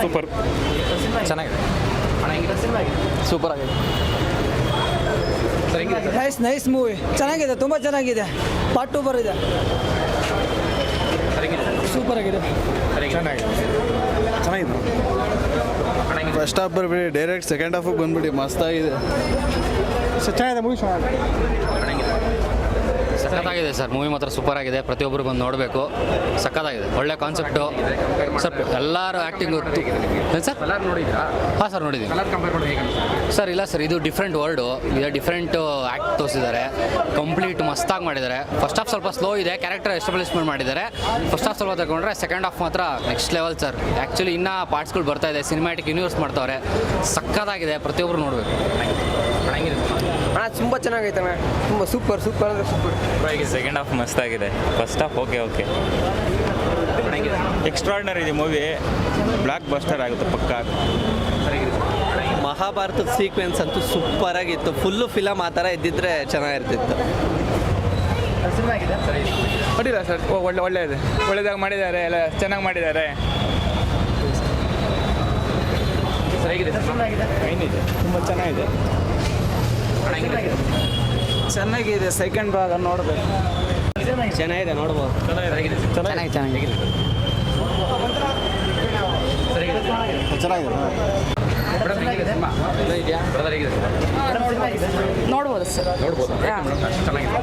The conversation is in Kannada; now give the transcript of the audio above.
ಸೂಪರ್ ಚೆನ್ನಾಗಿದೆ ಸೂಪರ್ ಆಗಿದೆ ನೈಸ್ ನೈಸ್ ಮೂವಿ ಚೆನ್ನಾಗಿದೆ, ತುಂಬ ಚೆನ್ನಾಗಿದೆ. ಪಾರ್ಟ್ 2 ಬರಿದೆ. ಸೂಪರ್ ಆಗಿದೆ. ಚೆನ್ನಾಗಿದೆ. ಫಸ್ಟ್ ಹಾಫ್ ಬರ್ಬಿಡಿ, ಡೈರೆಕ್ಟ್ ಸೆಕೆಂಡ್ ಹಾಫಿಗೆ ಬಂದ್ಬಿಡಿ, ಮಸ್ತಾಗಿದೆ. ಚೆನ್ನಾಗಿದೆ ಮೂವಿ. ಸಖತ್ತಾಗಿದೆ ಸರ್, ಮೂವಿ ಮಾತ್ರ ಸೂಪರ್ ಆಗಿದೆ. ಪ್ರತಿಯೊಬ್ಬರು ಬಂದು ನೋಡಬೇಕು. ಸಖತ್ತಾಗಿದೆ, ಒಳ್ಳೆ ಕಾನ್ಸೆಪ್ಟು. ಸರ್ ಎಲ್ಲರೂ ಆ್ಯಕ್ಟಿಂಗು ಸರ್ ನೋಡಿದ್ರಾ? ಹಾಂ ಸರ್ ನೋಡಿದ್ದೀನಿ. ಕಲರ್ ಕಂಪೇರ್ ಮಾಡಿ ಹೇಗೆ ಸರ್ ಇಲ್ಲ ಸರ್, ಇದು ಡಿಫ್ರೆಂಟ್ ವರ್ಲ್ಡು, ಇದು ಡಿಫ್ರೆಂಟ್ ಆ್ಯಕ್ಟ್ ತೋರಿಸಿದ್ದಾರೆ. ಕಂಪ್ಲೀಟ್ ಮಸ್ತಾಗಿ ಮಾಡಿದ್ದಾರೆ. ಫಸ್ಟ್ ಹಾಫ್ ಸ್ವಲ್ಪ ಸ್ಲೋ ಇದೆ, ಕ್ಯಾರೆಕ್ಟರ್ ಎಸ್ಟಾಬ್ಲಿಷ್ಮೆಂಟ್ ಮಾಡಿದ್ದಾರೆ. ಫಸ್ಟ್ ಹಾಫ್ ಸ್ವಲ್ಪ ತಗೊಂಡ್ರೆ ಸೆಕೆಂಡ್ ಹಾಫ್ ಮಾತ್ರ ನೆಕ್ಸ್ಟ್ ಲೆವೆಲ್ ಸರ್. ಆ್ಯಕ್ಚುಲಿ ಇನ್ನೂ ಪಾರ್ಟ್ಸ್ಗಳು ಬರ್ತಾ ಇದೆ, ಸಿನಿಮ್ಯಾಟಿಕ್ ಯೂನಿವರ್ಸ್ ಮಾಡ್ತಾವ್ರೆ. ಸಖತ್ತಾಗಿದೆ, ಪ್ರತಿಯೊಬ್ಬರು ನೋಡಬೇಕು. ತುಂಬ ಚೆನ್ನಾಗೈತೆ ಅಣ್ಣ, ತುಂಬ ಸೂಪರ್ ಸೂಪರ್ ಅಂದರೆ ಸೂಪರ್. ಸೆಕೆಂಡ್ ಹಾಫ್ ಮಸ್ತಾಗಿದೆ. ಫಸ್ಟ್ ಹಾಫ್ ಓಕೆ ಎಕ್ಸ್ಟ್ರಾರ್ಡಿನರಿ ಇದೆ ಮೂವಿ. ಬ್ಲಾಕ್ ಬಸ್ಟರ್ ಆಗುತ್ತೆ ಪಕ್ಕ. ಮಹಾಭಾರತದ ಸೀಕ್ವೆನ್ಸ್ ಅಂತೂ ಸೂಪರ್ ಆಗಿತ್ತು. ಫುಲ್ಲು ಫಿಲಮ್ ಆ ಥರ ಇದ್ದಿದ್ರೆ ಚೆನ್ನಾಗಿರ್ತಿತ್ತು. ಅಡ್ಡಿಲ್ಲ ಸರ್, ಒಳ್ಳೆಯದು ಒಳ್ಳೆದಾಗಿ ಮಾಡಿದ್ದಾರೆ, ಎಲ್ಲ ಚೆನ್ನಾಗಿ ಮಾಡಿದ್ದಾರೆ. ಏನಿದೆ ತುಂಬ ಚೆನ್ನಾಗಿದೆ. ಚೆನ್ನಾಗಿದೆ. ಸೆಕೆಂಡ್ ಭಾಗ ನೋಡಬೇಕು. ಚೆನ್ನಾಗಿದೆ, ನೋಡ್ಬೋದು. ನೋಡ್ಬೋದು ಸರ್. ನೋಡ್ಬೋದು. ಚೆನ್ನಾಗಿದೆ.